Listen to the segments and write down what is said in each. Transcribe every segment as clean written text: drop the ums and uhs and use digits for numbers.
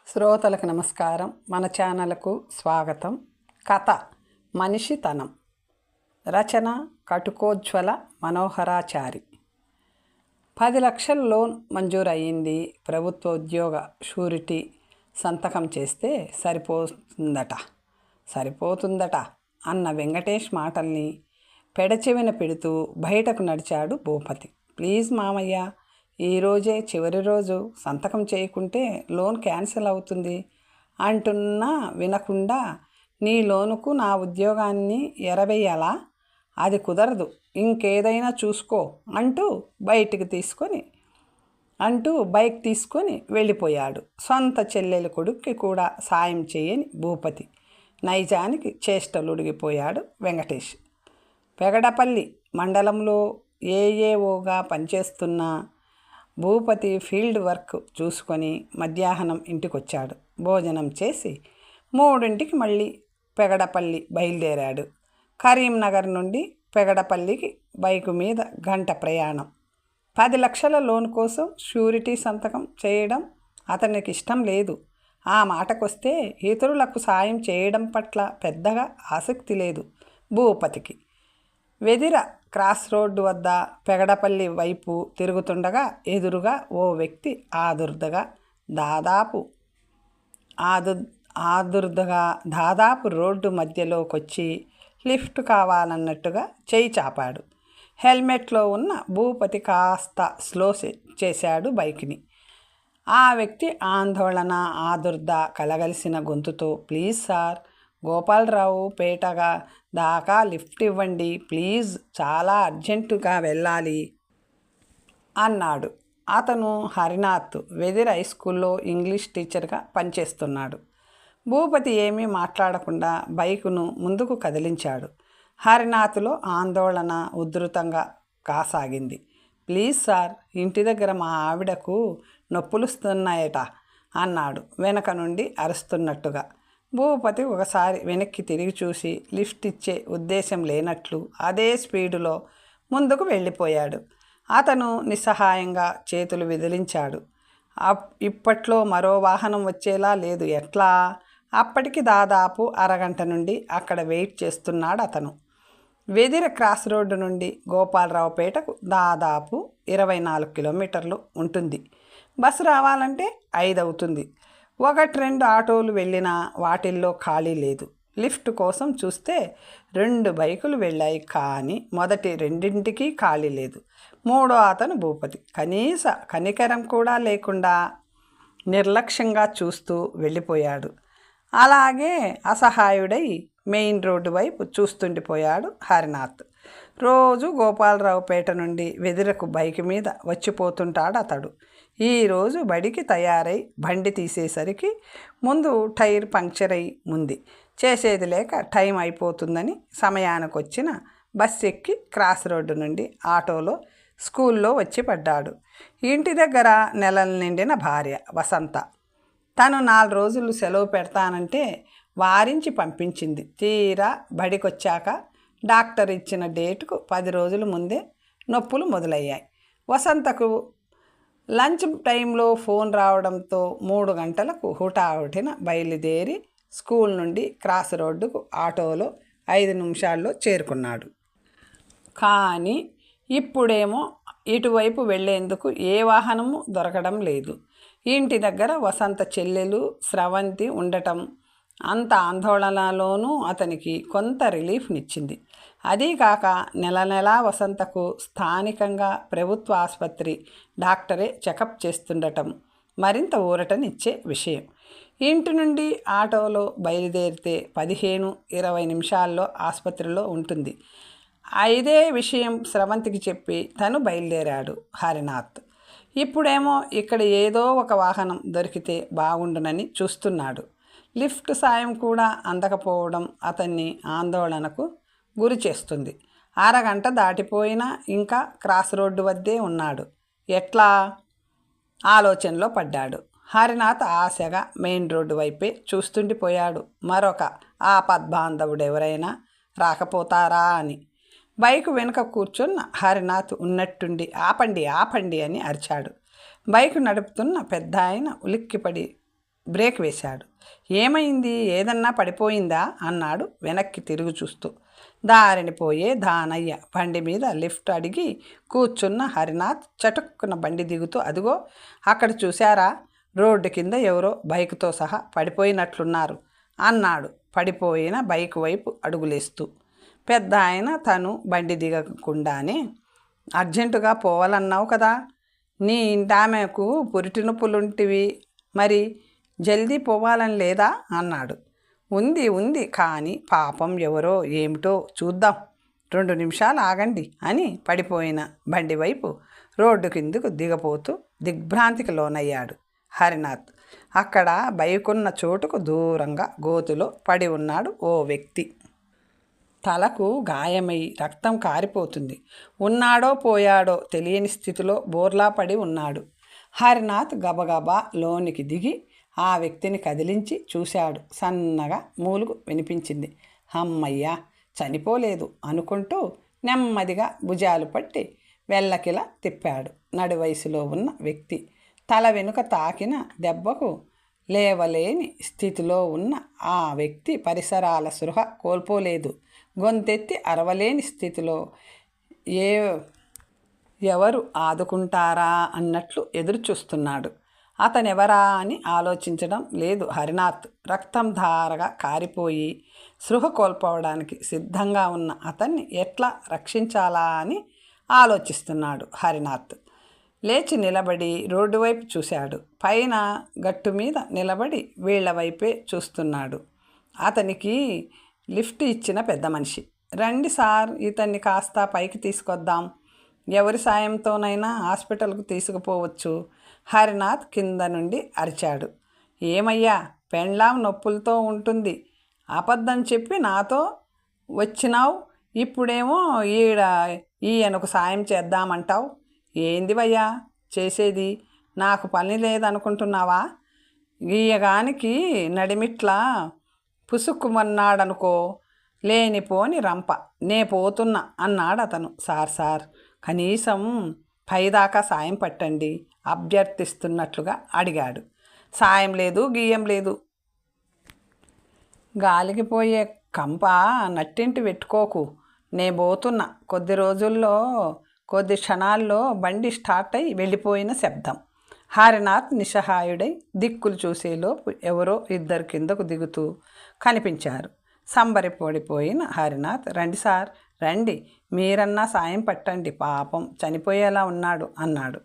శ్రోతలకు నమస్కారం. మన ఛానల్కు స్వాగతం. కథ మనిషితనం. రచన కటుకోజ్వల మనోహరాచారి. 10 లక్షల లోన్ మంజూరు అయ్యింది. ప్రభుత్వ ఉద్యోగ షూరిటీ సంతకం చేస్తే సరిపోతుందట అన్న వెంకటేష్ మాటల్ని పెడచెవిన పెడుతూ బయటకు నడిచాడు భూపతి. ప్లీజ్ మామయ్య, ఈరోజే చివరి రోజు, సంతకం చేయకుంటే లోన్ క్యాన్సిల్ అవుతుంది అంటున్నా వినకుండా నీ లోనుకు నా ఉద్యోగాన్ని ఎరవేయాలా? అది కుదరదు, ఇంకేదైనా చూసుకో అంటూ బైక్ తీసుకొని వెళ్ళిపోయాడు. సొంత చెల్లెలి కొడుక్కి కూడా సాయం చేయని భూపతి నైజానికి చేష్టలుడిగిపోయాడు వెంకటేష్. పెగడపల్లి మండలంలో ఏఏఓగా పనిచేస్తున్న భూపతి ఫీల్డ్ వర్క్ చూసుకొని మధ్యాహ్నం ఇంటికొచ్చాడు. భోజనం చేసి 3ంటికి మళ్ళీ పెగడపల్లి బయలుదేరాడు. కరీంనగర్ నుండి పెగడపల్లికి బైకు మీద గంట ప్రయాణం. 10 లక్షల లోన్ కోసం షూరిటీ సంతకం చేయడం అతనికి ఇష్టం లేదు. ఆ మాటకొస్తే ఇతరులకు సాయం చేయడం పట్ల పెద్దగా ఆసక్తి లేదు భూపతికి. వెదిర క్రాస్ రోడ్డు వద్ద పెగడపల్లి వైపు తిరుగుతుండగా ఎదురుగా ఓ వ్యక్తి దాదాపు రోడ్డు మధ్యలోకొచ్చి లిఫ్ట్ కావాలన్నట్టుగా చేయి చాపాడు. హెల్మెట్లో ఉన్న భూపతి కాస్త స్లో చేశాడు బైక్ని. ఆ వ్యక్తి ఆందోళన, ఆదుర్ద కలగలిసిన గొంతుతో, ప్లీజ్ సార్, గోపాలరావు పేటగా దాకా లిఫ్ట్ ఇవ్వండి ప్లీజ్, చాలా అర్జెంటుగా వెళ్ళాలి అన్నాడు. అతను హరినాథ్, వెదిర్ హై స్కూల్లో ఇంగ్లీష్ టీచర్గా పనిచేస్తున్నాడు. భూపతి ఏమీ మాట్లాడకుండా బైకును ముందుకు కదిలించాడు. హరినాథ్లో ఆందోళన ఉధృతంగా కాసాగింది. ప్లీజ్ సార్, ఇంటి దగ్గర మా ఆవిడకు నొప్పులుస్తున్నాయట అన్నాడు వెనక నుండి అరుస్తున్నట్టుగా. భూపతి ఒకసారి వెనక్కి తిరిగి చూసి లిఫ్ట్ ఇచ్చే ఉద్దేశం లేనట్లు అదే స్పీడులో ముందుకు వెళ్ళిపోయాడు. అతను నిస్సహాయంగా చేతులు విదిలించాడు. ఇప్పట్లో మరో వాహనం వచ్చేలా లేదు, ఎట్లా? అప్పటికి దాదాపు అరగంట నుండి అక్కడ వెయిట్ చేస్తున్నాడు అతను. వెదిర క్రాస్ రోడ్డు నుండి గోపాలరావుపేటకు దాదాపు 24 కిలోమీటర్లు ఉంటుంది. బస్సు రావాలంటే 5 అవుతుంది. 1-2 ఆటోలు వెళ్ళినా వాటిల్లో ఖాళీ లేదు. లిఫ్ట్ కోసం చూస్తే 2 బైకులు వెళ్ళాయి, కానీ మొదటి 2ంటికి ఖాళీ లేదు. 3వ అతను భూపతి కనీస కనికరం కూడా లేకుండా నిర్లక్ష్యంగా చూస్తూ వెళ్ళిపోయాడు. అలాగే అసహాయుడై మెయిన్ రోడ్డు వైపు చూస్తుండిపోయాడు హరినాథ్. రోజు గోపాలరావుపేట నుండి వెదిరకు బైక్ మీద వచ్చిపోతుంటాడు అతడు. ఈరోజు బడికి తయారై బండి తీసేసరికి ముందు టైర్ పంక్చర్ అయి ఉంది. చేసేది లేక టైం అయిపోతుందని సమయానికి వచ్చిన బస్ ఎక్కి క్రాస్ రోడ్డు నుండి ఆటోలో స్కూల్లో వచ్చి పడ్డాడు. ఇంటి దగ్గర నెలలు నిండిన భార్య వసంత తను 4 రోజులు సెలవు పెడతానంటే వారించి పంపించింది. తీరా బడికొచ్చాక డాక్టర్ ఇచ్చిన డేటుకు 10 రోజుల ముందే నొప్పులు మొదలయ్యాయి. వసంతకు లంచ్ టైంలో ఫోన్ రావడంతో 3 గంటలకు హుటాహుటిన బయలుదేరి స్కూల్ నుండి క్రాస్ రోడ్డుకు ఆటోలో 5 నిమిషాల్లో చేరుకున్నాడు. కానీ ఇప్పుడేమో ఇటువైపు వెళ్లేందుకు ఏ వాహనము దొరకడం లేదు. ఇంటి దగ్గర వసంత చెల్లెలు స్రవంతి ఉండటం అంత ఆందోళనలోనూ అతనికి కొంత రిలీఫ్నిచ్చింది. అదీకాక నెల వసంతకు స్థానికంగా ప్రభుత్వ ఆసుపత్రి డాక్టరే చెకప్ చేస్తుండటం మరింత ఊరటనిచ్చే విషయం. ఇంటి నుండి ఆటోలో బయలుదేరితే 15-20 నిమిషాల్లో ఆసుపత్రిలో ఉంటుంది. ఇదే విషయం స్రవంతికి చెప్పి తను బయలుదేరాడు హరినాథ్. ఇప్పుడేమో ఇక్కడ ఏదో ఒక వాహనం దొరికితే బాగుండునని చూస్తున్నాడు. లిఫ్ట్ సాయం కూడా అందకపోవడం అతన్ని ఆందోళనకు గురి చేస్తుంది. అరగంట దాటిపోయినా ఇంకా క్రాస్ రోడ్డు వద్దే ఉన్నాడు. ఎట్లా? ఆలోచనలో పడ్డాడు. హరినాథ్ ఆశగా మెయిన్ రోడ్డు వైపే చూస్తుండిపోయాడు. మరొక ఆపద్బాంధవుడెవరైనా రాకపోతారా అని. బైకు వెనుక కూర్చున్న హరినాథ్ ఉన్నట్టుండి ఆపండి ఆపండి అని అరిచాడు. బైకు నడుపుతున్న పెద్ద ఆయన ఉలిక్కిపడి బ్రేక్ వేశాడు. ఏమైంది, ఏదన్నా పడిపోయిందా అన్నాడు వెనక్కి తిరుగు చూస్తూ. దారిని పోయే దానయ్య బండి మీద లిఫ్ట్ అడిగి కూర్చున్న హరినాథ్ చటుక్కున బండి దిగుతూ, అదిగో అక్కడ చూశారా, రోడ్డు కింద ఎవరో బైకుతో సహా పడిపోయినట్లున్నారు అన్నాడు పడిపోయిన బైక్ వైపు అడుగులేస్తూ. పెద్ద ఆయన తను బండి దిగకుండానే, అర్జెంటుగా పోవాలన్నావు కదా, నీ ఇంటామెకు పురిటి నొప్పులుంటివి, మరి జల్దీ పోవాలని లేదా అన్నాడు. ఉంది కానీ పాపం ఎవరో ఏమిటో చూద్దాం, 2 నిమిషాలు ఆగండి అని పడిపోయిన బండి వైపు రోడ్డు కిందకు దిగపోతూ దిగ్భ్రాంతికి లోనయ్యాడు హరినాథ్. అక్కడ బైకున్న చోటుకు దూరంగా గోతులో పడి ఉన్నాడు ఓ వ్యక్తి. తలకు గాయమై రక్తం కారిపోతుంది. ఉన్నాడో పోయాడో తెలియని స్థితిలో బోర్లా పడి ఉన్నాడు. హరినాథ్ గబగబా లోనికి దిగి ఆ వ్యక్తిని కదిలించి చూశాడు. సన్నగా మూలుగు వినిపించింది. అమ్మయ్యా, చనిపోలేదు అనుకుంటూ నెమ్మదిగా భుజాలు పట్టి వెళ్ళకిలా తిప్పాడు. నడివయసులో ఉన్న వ్యక్తి తల వెనుక తాకిన దెబ్బకు లేవలేని స్థితిలో ఉన్న ఆ వ్యక్తి పరిసరాల సృహ కోల్పోలేదు. గొంతెత్తి అరవలేని స్థితిలో ఎవరు ఆదుకుంటారా అన్నట్లు ఎదురు చూస్తున్నాడు. అతనెవరా అని ఆలోచించడం లేదు హరినాథ్. రక్తం ధారగా కారిపోయి సృహ కోల్పోవడానికి సిద్ధంగా ఉన్న అతన్ని ఎట్లా రక్షించాలా అని ఆలోచిస్తున్నాడు హరినాథ్. లేచి నిలబడి రోడ్డు వైపు చూశాడు. పైన గట్టు మీద నిలబడి వీళ్ల వైపే చూస్తున్నాడు. అతనికి లిఫ్ట్ ఇచ్చిన పెద్ద మనిషి. రండి సార్, ఇతన్ని కాస్త పైకి తీసుకొద్దాం, ఎవరి సాయంతోనైనా హాస్పిటల్కు తీసుకుపోవచ్చు. హరినాథ్ కింద నుండి అరిచాడు. ఏమయ్యా, పెండ్లాం నొప్పులతో ఉంటుంది, అబద్ధం చెప్పి నాతో వచ్చినావు, ఇప్పుడేమో ఈయనకు సాయం చేద్దామంటావు. ఏందివయ్యా చేసేది, నాకు పని లేదనుకుంటున్నావా? గీయగానికి నడిమిట్లా పుసుక్కుమన్నాడనుకో, లేనిపోని రంప, నే పోతున్నా అన్నాడు అతను. సార్ కనీసం పైదాకా సాయం పట్టండి అభ్యర్థిస్తున్నట్లుగా అడిగాడు. సాయం లేదు, గీయం లేదు, గాలికి పోయే కంప నట్టింటి పెట్టుకోకు, నే పోతున్నా. కొద్ది క్షణాల్లో బండి స్టార్ట్ అయి వెళ్ళిపోయిన శబ్దం. హరినాథ్ నిస్సహాయుడై దిక్కులు చూసేలోపు ఎవరో 2 కిందకు దిగుతూ కనిపించారు. సంబరపడిపోయిన హరినాథ్, రండి సార్ రండి, మీరన్నా సాయం పట్టండి, పాపం చనిపోయేలా ఉన్నాడు అన్నాడు.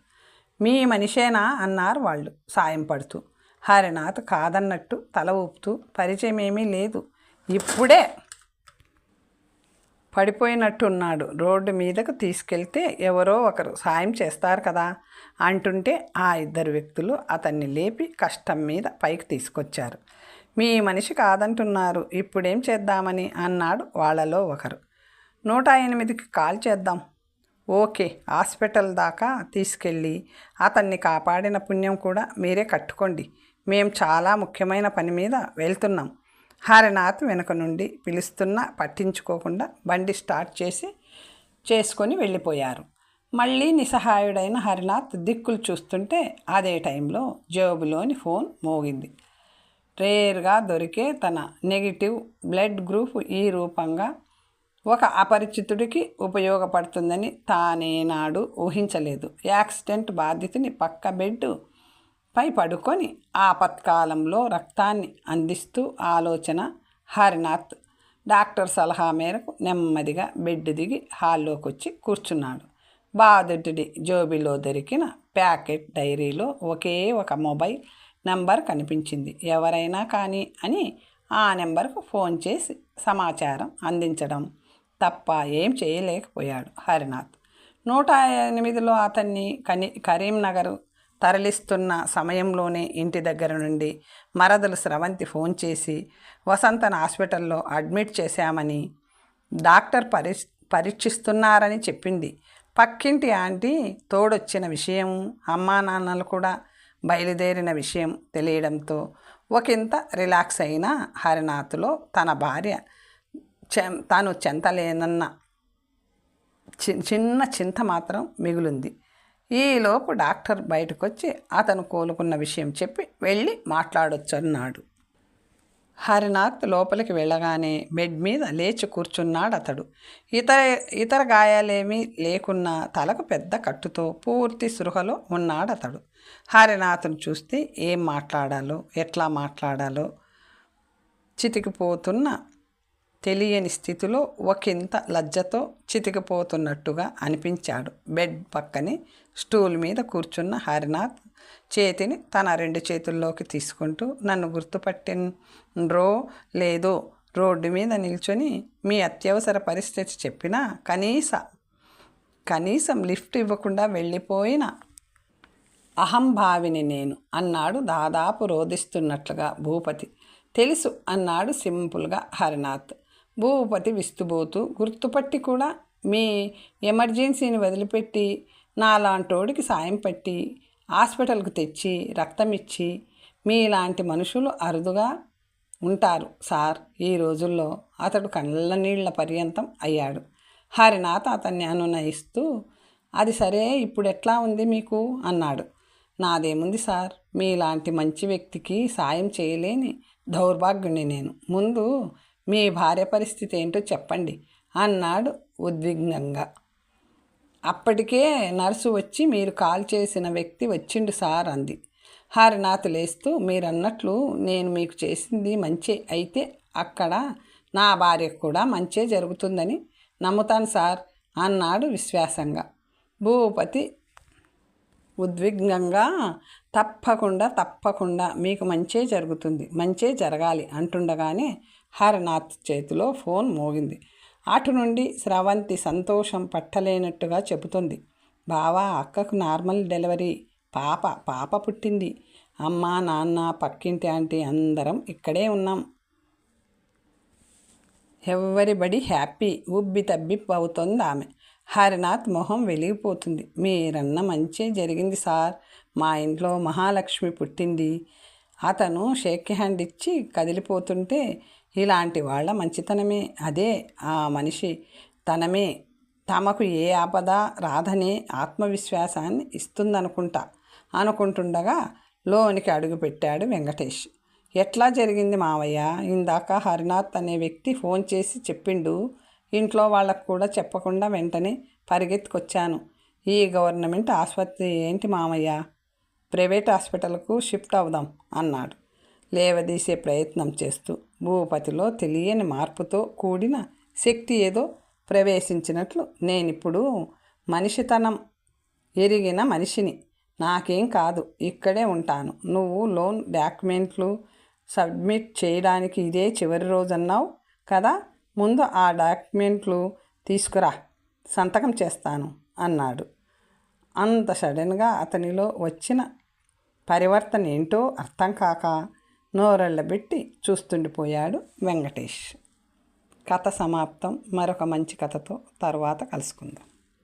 మీ మనిషేనా అన్నారు వాళ్ళు సాయం పడుతూ. హరినాథ్ కాదన్నట్టు తల ఊపుతూ, పరిచయం ఏమీ లేదు, ఇప్పుడే పడిపోయినట్టున్నాడు, రోడ్డు మీదకు తీసుకెళ్తే ఎవరో ఒకరు సాయం చేస్తారు కదా అంటుంటే ఆ 2 వ్యక్తులు అతన్ని లేపి కష్టం మీద పైకి తీసుకొచ్చారు. మీ మనిషి కాదంటున్నారు, ఇప్పుడేం చేద్దామని అన్నాడు వాళ్ళలో ఒకరు. 108కి కాల్ చేద్దాం. ఓకే, హాస్పిటల్ దాకా తీసుకెళ్ళి అతన్ని కాపాడిన పుణ్యం కూడా మీరే కట్టుకోండి, మేం చాలా ముఖ్యమైన పని మీద వెళ్తున్నాం. హరినాథ్ వెనుక నుండి పిలుస్తున్నా పట్టించుకోకుండా బండి స్టార్ట్ చేసుకొని వెళ్ళిపోయారు. మళ్ళీ నిస్సహాయుడైన హరినాథ్ దిక్కులు చూస్తుంటే అదే టైంలో జేబులోని ఫోన్ మోగింది. రేర్గా దొరికే తన నెగిటివ్ బ్లడ్ గ్రూప్ ఈ రూపంగా ఒక అపరిచితుడికి ఉపయోగపడుతుందని తానేనాడు ఊహించలేదు. యాక్సిడెంట్ బాధితుని పక్క బెడ్ పై పడుకొని ఆపత్కాలంలో రక్తాన్ని అందిస్తూ ఆలోచన హరినాథ్. డాక్టర్ సలహా మేరకు నెమ్మదిగా బెడ్ దిగి హాల్లోకి వచ్చి కూర్చున్నాడు. బాధితుడి జోబిలో దొరికిన ప్యాకెట్ డైరీలో ఒకే ఒక మొబైల్ నెంబర్ కనిపించింది. ఎవరైనా కానీ అని ఆ నెంబర్కు ఫోన్ చేసి సమాచారం అందించడం తప్ప ఏం చేయలేకపోయాడు హరినాథ్. 108లో అతన్ని కరీంనగర్ తరలిస్తున్న సమయంలోనే ఇంటి దగ్గర నుండి మరదలు స్రవంతి ఫోన్ చేసి వసంతను హాస్పిటల్లో అడ్మిట్ చేశామని, డాక్టర్ పరీక్షిస్తున్నారని చెప్పింది. పక్కింటి ఆంటీ తోడొచ్చిన విషయం, అమ్మా నాన్నలు కూడా బయలుదేరిన విషయం తెలియడంతో ఒకంత రిలాక్స్ అయిన హరినాథ్లో తన భార్య తాను చెంతలేనన్న చిన్న చింత మాత్రం మిగులుంది. ఈలోపు డాక్టర్ బయటకు వచ్చి అతను కోలుకున్న విషయం చెప్పి వెళ్ళి మాట్లాడొచ్చు అన్నాడు. హరినాథ్ లోపలికి వెళ్ళగానే బెడ్ మీద లేచి కూర్చున్నాడు అతడు. ఇతర గాయాలేమీ లేకున్నా తలకు పెద్ద కట్టుతో పూర్తి సృహలో ఉన్నాడు అతడు. హరినాథ్ను చూస్తే ఏం మాట్లాడాలో ఎట్లా మాట్లాడాలో చితికిపోతున్న తెలియని స్థితిలో ఒకంత లజ్జతో చితికిపోతున్నట్టుగా అనిపించాడు. బెడ్ పక్కనే స్టూల్ మీద కూర్చున్న హరినాథ్ చేతిని తన 2 చేతుల్లోకి తీసుకుంటూ, నన్ను గుర్తుపట్టినరో లేదో రోడ్డు మీద నిల్చొని మీ అత్యవసర పరిస్థితి చెప్పినా కనీసం లిఫ్ట్ ఇవ్వకుండా వెళ్ళిపోయిన అహంభావిని నేను అన్నాడు దాదాపు రోదిస్తున్నట్లుగా భూపతి. తెలుసు అన్నాడు సింపుల్గా హరినాథ్. భూపతి విస్తుబోతూ, గుర్తుపట్టి కూడా మీ ఎమర్జెన్సీని వదిలిపెట్టి నాలాంటోడికి సాయం పట్టి హాస్పిటల్కు తెచ్చి రక్తం ఇచ్చి మీలాంటి మనుషులు అరుదుగా ఉంటారు సార్. ఈ రోజుల్లో అతడు కళ్ళ నీళ్ల పర్యంతం అయ్యాడు. హరినాథ్ అతన్ని అనునయిస్తూ, అది సరే, ఇప్పుడు ఎట్లా ఉంది మీకు అన్నాడు. నాదేముంది సార్, మీలాంటి మంచి వ్యక్తికి సాయం చేయలేని దౌర్భాగ్యుని నేను. ముందు మీ భార్య పరిస్థితి ఏంటో చెప్పండి అన్నాడు ఉద్విగ్నంగా. అప్పటికే నర్సు వచ్చి మీరు కాల్ చేసిన వ్యక్తి వచ్చిండు సార్ అంది. హరినాథ్ లేస్తూ, మీరన్నట్లు నేను మీకు చేసింది మంచే అయితే అక్కడ నా భార్యకు కూడా మంచే జరుగుతుందని నమ్ముతాను సార్ అన్నాడు విశ్వాసంగా. భూపతి ఉద్విగ్నంగా, తప్పకుండా మీకు మంచే జరుగుతుంది, మంచే జరగాలి అంటుండగానే హరినాథ్ చేతిలో ఫోన్ మోగింది. అటు నుండి స్రవంతి సంతోషం పట్టలేనట్టుగా చెబుతుంది. బావా, అక్కకు నార్మల్ డెలివరీ, పాప పుట్టింది. అమ్మ, నాన్న, పక్కింటి ఆంటీ అందరం ఇక్కడే ఉన్నాం. ఎవ్వరిబడి హ్యాపీ, ఉబ్బి తబ్బి అవుతోంది ఆమె. హరినాథ్ మొహం వెలిగిపోతుంది. మీరన్న మంచే జరిగింది సార్. మా ఇంట్లో మహాలక్ష్మి పుట్టింది. అతను షేక్ హ్యాండ్ ఇచ్చి కదిలిపోతుంటే, ఇలాంటి వాళ్ళ మంచితనమే, అదే ఆ మనిషి తనమే తమకు ఏ ఆపద రాదనే ఆత్మవిశ్వాసాన్ని అనుకుంటుండగా లోనికి అడుగుపెట్టాడు వెంకటేష్. ఎట్లా జరిగింది మావయ్య? ఇందాక హరినాథ్ అనే వ్యక్తి ఫోన్ చేసి చెప్పిండు. ఇంట్లో వాళ్ళకు కూడా చెప్పకుండా వెంటనే పరిగెత్తుకొచ్చాను. ఈ గవర్నమెంట్ ఆసుపత్రి ఏంటి మామయ్య, ప్రైవేట్ హాస్పిటల్కు షిఫ్ట్ అవుదాం అన్నాడు లేవదీసే ప్రయత్నం చేస్తూ. భూపతిలో తెలియని మార్పుతో కూడిన శక్తి ఏదో ప్రవేశించినట్లు, నేనిప్పుడు మనిషితనం ఎరిగిన మనిషిని, నాకేం కాదు, ఇక్కడే ఉంటాను. నువ్వు లోన్ డాక్యుమెంట్లు సబ్మిట్ చేయడానికి ఇదే చివరి రోజన్నావు కదా, ముందు ఆ డాక్యుమెంట్లు తీసుకురా, సంతకం చేస్తాను అన్నాడు. అంత సడన్గా అతనిలో వచ్చిన పరివర్తన ఏంటో అర్థం కాక నోరెళ్ళబెట్టి చూస్తుండిపోయాడు వెంకటేష్. కథ సమాప్తం. మరొక మంచి కథతో తర్వాత కలుసుకుందాం.